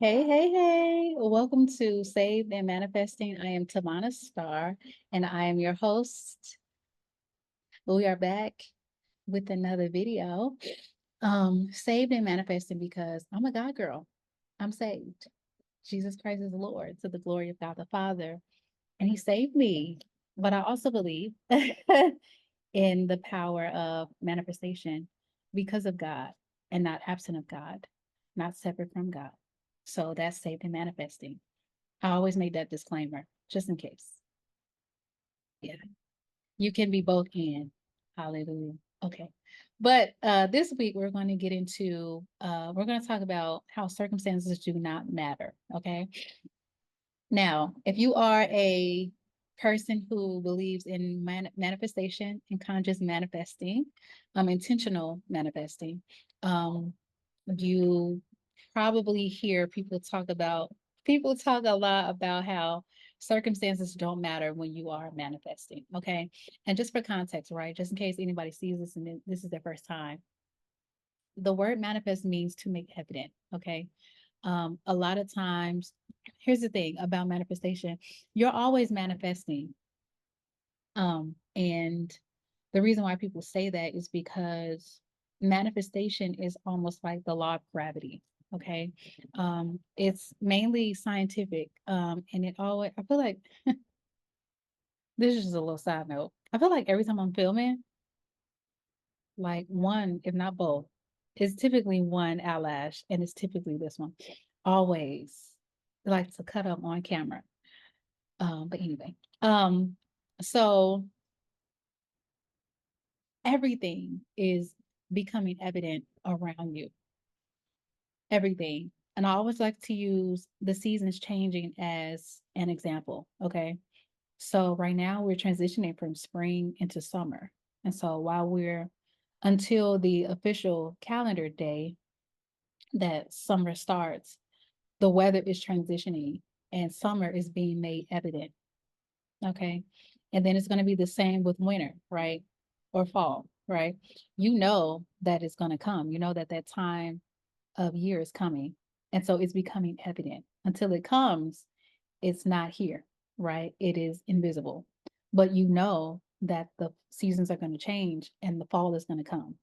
Hey, hey, hey. Welcome to Saved and Manifesting. I am Tavonastaro and I am your host. We are back with another video. Saved and manifesting because I'm a God girl. I'm saved. Jesus Christ is Lord to the glory of God the Father. And He saved me. But I also believe in the power of manifestation because of God and not absent of God, not separate from God. So that's saved and manifesting. I always make that disclaimer just in case. Yeah. You can be both and. Hallelujah. Okay. But this week we're going to get into we're going to talk about how circumstances do not matter. Okay. Now, if you are a person who believes in manifestation and conscious manifesting, intentional manifesting, um, you probably hear people talk a lot about how circumstances don't matter when you are manifesting. Okay. And just for context, right? Just in case anybody sees this and this is their first time, the word manifest means to make evident. Okay. A lot of times, here's the thing about manifestation, you're always manifesting. And the reason why people say that is because manifestation is almost like the law of gravity. Okay. It's mainly scientific. And it always, I feel like this is just a little side note. I feel like every time I'm filming, like one, if not both, it's typically one eyelash and it's typically this one. Always like to cut up on camera. But anyway, so everything is becoming evident around you. Everything. And I always like to use the seasons changing as an example. Okay. So right now we're transitioning from spring into summer. And so while we're until the official calendar day that summer starts, the weather is transitioning and summer is being made evident. Okay. And then it's going to be the same with winter, right? Or fall, right? You know that it's going to come. You know that that time of year is coming. And so it's becoming evident. Until it comes, it's not here, right? It is invisible. But you know that the seasons are going to change and the fall is going to come.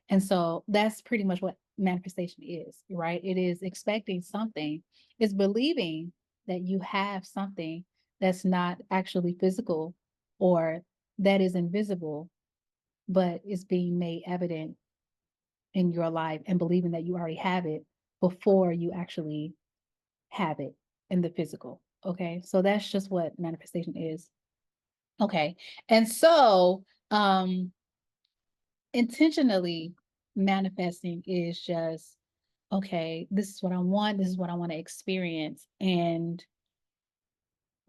And so that's pretty much what manifestation is, right? It is expecting something, it's believing that you have something that's not actually physical or that is invisible, but is being made evident in your life and believing that you already have it before you actually have it in the physical. Okay. So that's just what manifestation is. Okay. And so, intentionally manifesting is just, okay, this is what I want, this is what I want to experience, and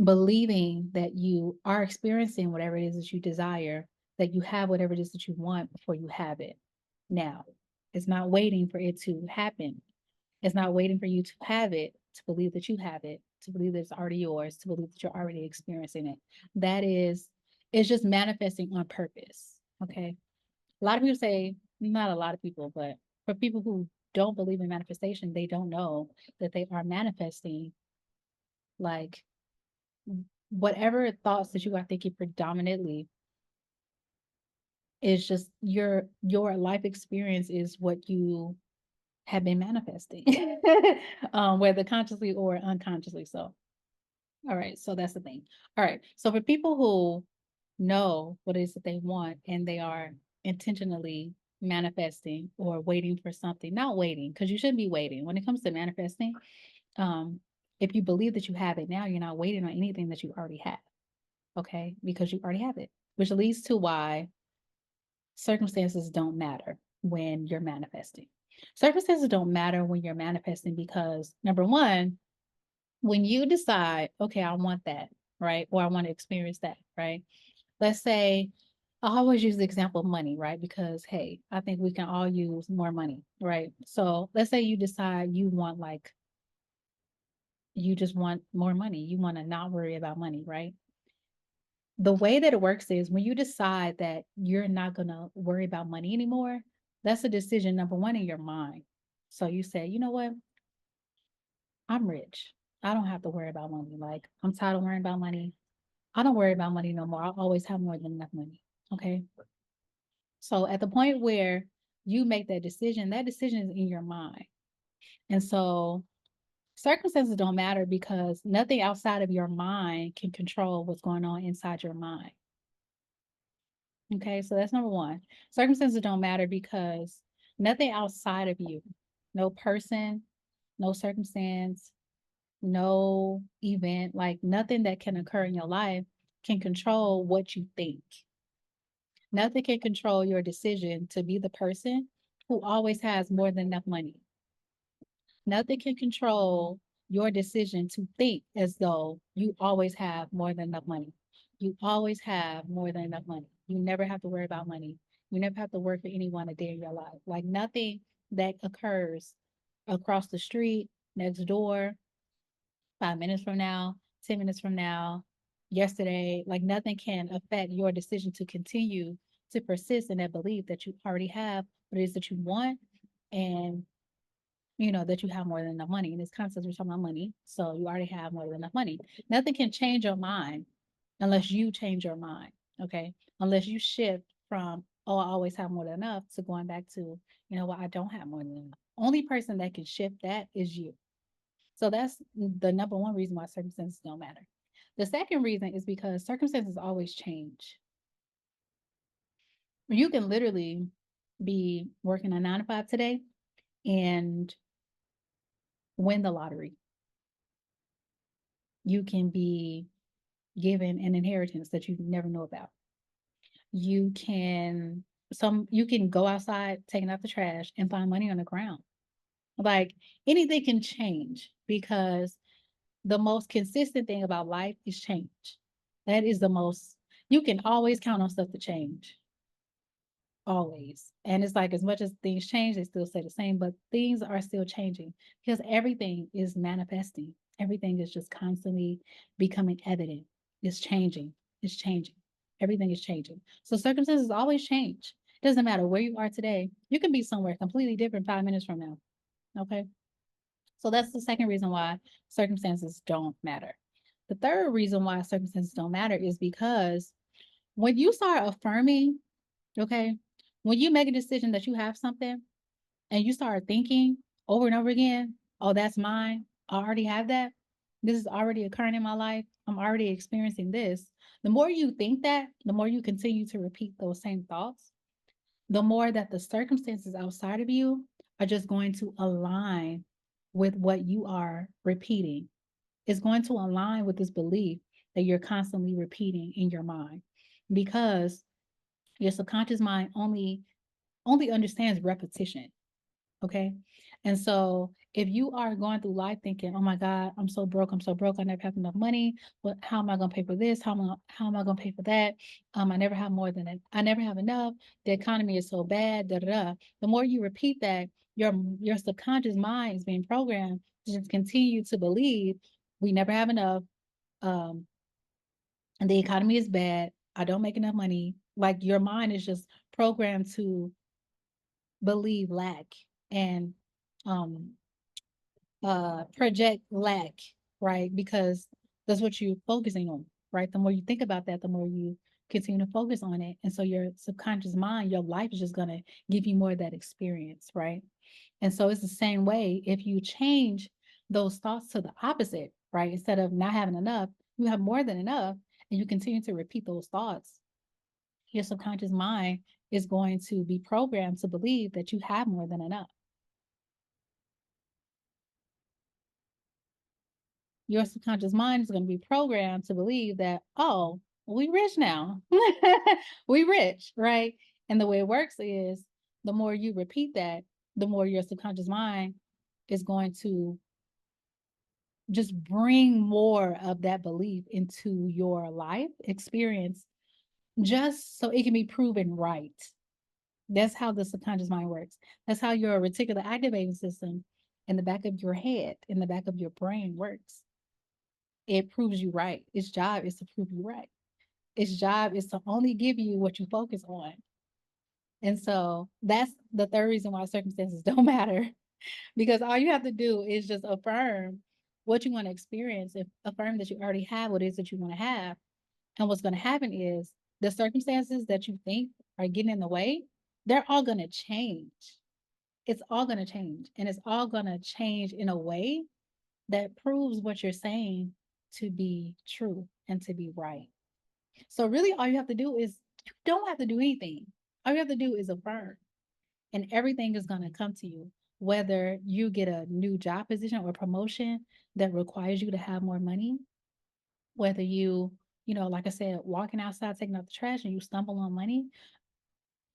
believing that you are experiencing whatever it is that you desire, that you have whatever it is that you want before you have it. Now, it's not waiting for it to happen. It's not waiting for you to have it, to believe that you have it, to believe that it's already yours, to believe that you're already experiencing it. That is, it's just manifesting on purpose. Okay. A lot of people say, not a lot of people, but for people who don't believe in manifestation, they don't know that they are manifesting like whatever thoughts that you are thinking predominantly is just your life experience is what you have been manifesting, whether consciously or unconsciously. So, all right, so that's the thing. All right, so for people who know what it is that they want and they are intentionally manifesting or waiting for something, not waiting, because you shouldn't be waiting. When it comes to manifesting, um, if you believe that you have it now, you're not waiting on anything that you already have, okay? Because you already have it, which leads to why circumstances don't matter when you're manifesting. Circumstances don't matter when you're manifesting because number one, when you decide, okay, I want that, right? Or I want to experience that, right? Let's say I always use the example of money, right? Because hey, I think we can all use more money, right? So let's say you decide you want like you just want more money. You want to not worry about money, right? The way that it works is when you decide that you're not going to worry about money anymore, that's a decision number one in your mind. So you say, you know what? I'm rich. I don't have to worry about money. Like, I'm tired of worrying about money. I don't worry about money no more. I always have more than enough money. Okay. So at the point where you make that decision is in your mind. And so circumstances don't matter because nothing outside of your mind can control what's going on inside your mind. Okay, so that's number one. Circumstances don't matter because nothing outside of you, no person, no circumstance, no event, like nothing that can occur in your life can control what you think. Nothing can control your decision to be the person who always has more than enough money. Nothing can control your decision to think as though you always have more than enough money. You always have more than enough money. You never have to worry about money. You never have to work for anyone a day in your life. Like nothing that occurs across the street, next door, 5 minutes from now, 10 minutes from now, yesterday, like nothing can affect your decision to continue to persist in that belief that you already have what it is that you want and that you have more than enough money. In this concept, we're talking about money. So you already have more than enough money. Nothing can change your mind unless you change your mind. Okay. Unless you shift from, oh, I always have more than enough to going back to, I don't have more than enough. Only person that can shift that is you. So that's the number one reason why circumstances don't matter. The second reason is because circumstances always change. You can literally be working a 9 to 5 today and win the lottery. You can be given an inheritance that you never know about. You can you can go outside taking out the trash and find money on the ground. Like anything can change because the most consistent thing about life is change. That is the most you can always count on stuff to change. Always. And it's like as much as things change, they still stay the same, but things are still changing because everything is manifesting. Everything is just constantly becoming evident. It's changing. It's changing. Everything is changing. So circumstances always change. It doesn't matter where you are today. You can be somewhere completely different 5 minutes from now. Okay. So that's the second reason why circumstances don't matter. The third reason why circumstances don't matter is because when you start affirming, okay, when you make a decision that you have something and you start thinking over and over again, oh, that's mine. I already have that. This is already occurring in my life. I'm already experiencing this. The more you think that, the more you continue to repeat those same thoughts, the more that the circumstances outside of you are just going to align with what you are repeating. It's going to align with this belief that you're constantly repeating in your mind because your subconscious mind only understands repetition. Okay. And so if you are going through life thinking, oh my God, I'm so broke, I never have enough money. How am I gonna pay for this? How am I gonna pay for that? I never have more than it, I never have enough. The economy is so bad, da da da. The more you repeat that, your subconscious mind is being programmed to just continue to believe we never have enough. Um, and the economy is bad. I don't make enough money. Like your mind is just programmed to believe lack and um project lack, right? Because that's what you're focusing on, right? The more you think about that, the more you continue to focus on it. And so your subconscious mind, your life is just gonna give you more of that experience, right? And so it's the same way if you change those thoughts to the opposite, right? Instead of not having enough, you have more than enough, and you continue to repeat those thoughts, your subconscious mind is going to be programmed to believe that you have more than enough. Your subconscious mind is going to be programmed to believe that, oh, we rich now. We rich, right? And the way it works is the more you repeat that, the more your subconscious mind is going to just bring more of that belief into your life experience just so it can be proven right. That's how the subconscious mind works. That's how your reticular activating system in the back of your head, in the back of your brain works. It proves you right. Its job is to prove you right. Its job is to only give you what you focus on. And so that's the third reason why circumstances don't matter because all you have to do is just affirm what you want to experience, if affirm that you already have what it is that you want to have. And what's going to happen is the circumstances that you think are getting in the way, they're all going to change. It's all going to change. And it's all going to change in a way that proves what you're saying to be true and to be right. So, really, all you have to do is you don't have to do anything. All you have to do is affirm, and everything is going to come to you. Whether you get a new job position or promotion that requires you to have more money, whether like I said, walking outside, taking out the trash, and you stumble on money,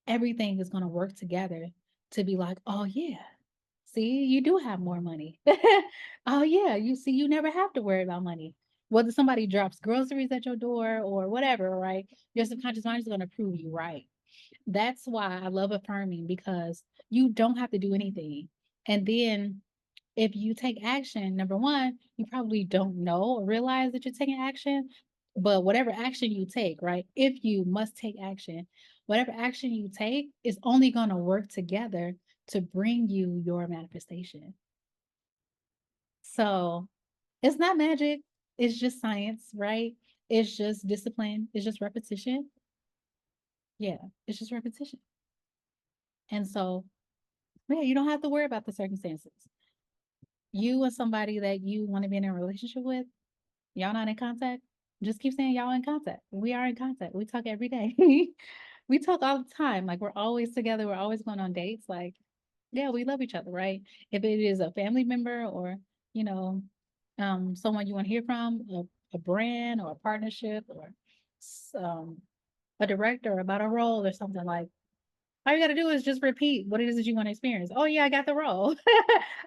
everything is going to work together to be like, oh, yeah, see, you do have more money. Oh, yeah, you see, you never have to worry about money. Whether somebody drops groceries at your door or whatever, right? Your subconscious mind is going to prove you right. That's why I love affirming, because you don't have to do anything. And then if you take action, number one, you probably don't know or realize that you're taking action. But whatever action you take, right? If you must take action, whatever action you take is only going to work together to bring you your manifestation. So it's not magic, it's just science, right? It's just discipline, it's just repetition. Yeah, it's just repetition. And so, yeah, you don't have to worry about the circumstances. You and somebody that you want to be in a relationship with, y'all not in contact? Just keep saying y'all in contact. We are in contact. We talk every day. We talk all the time. Like, we're always together. We're always going on dates. Like, yeah, we love each other, right? If it is a family member or, you know, someone you want to hear from, a brand or a partnership or um, a director about a role or something, like, all you gotta do is just repeat what it is that you want to experience. Oh yeah, I got the role.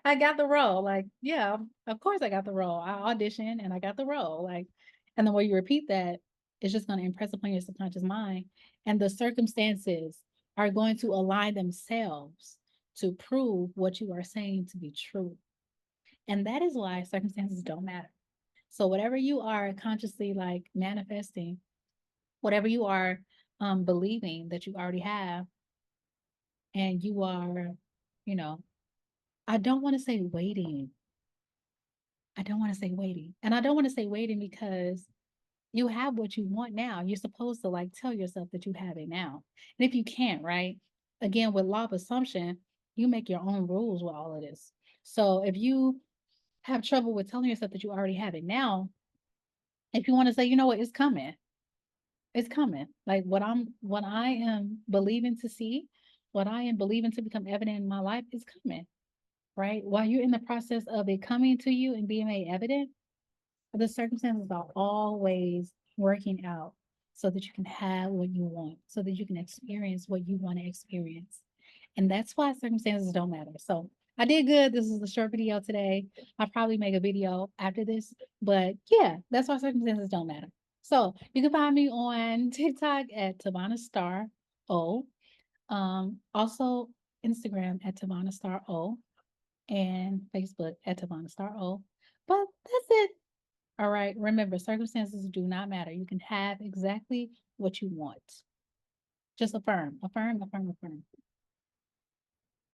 I got the role. Like, yeah, of course I got the role. I auditioned and I got the role. Like, and the way you repeat that, it's just gonna impress upon your subconscious mind. And the circumstances are going to align themselves to prove what you are saying to be true. And that is why circumstances don't matter. So whatever you are consciously like manifesting, whatever you are believing that you already have, and you are, you know, I don't want to say waiting. I don't want to say waiting. And I don't want to say waiting because you have what you want now. You're supposed to like tell yourself that you have it now. And if you can't, right? Again, with law of assumption, you make your own rules with all of this. So if you have trouble with telling yourself that you already have it now, if you want to say, you know what, it's coming. It's coming. Like what I am believing to see, what I am believing to become evident in my life is coming. Right? While you're in the process of it coming to you and being made evident, the circumstances are always working out so that you can have what you want, so that you can experience what you want to experience. And that's why circumstances don't matter. So I did good. This is a short video today. I'll probably make a video after this, but yeah, that's why circumstances don't matter. So you can find me on TikTok at Tavonastaro. Also Instagram at Tavonastaro and Facebook at Tavonastaro. But that's it. All right. Remember, circumstances do not matter. You can have exactly what you want. Just affirm, affirm, affirm, affirm.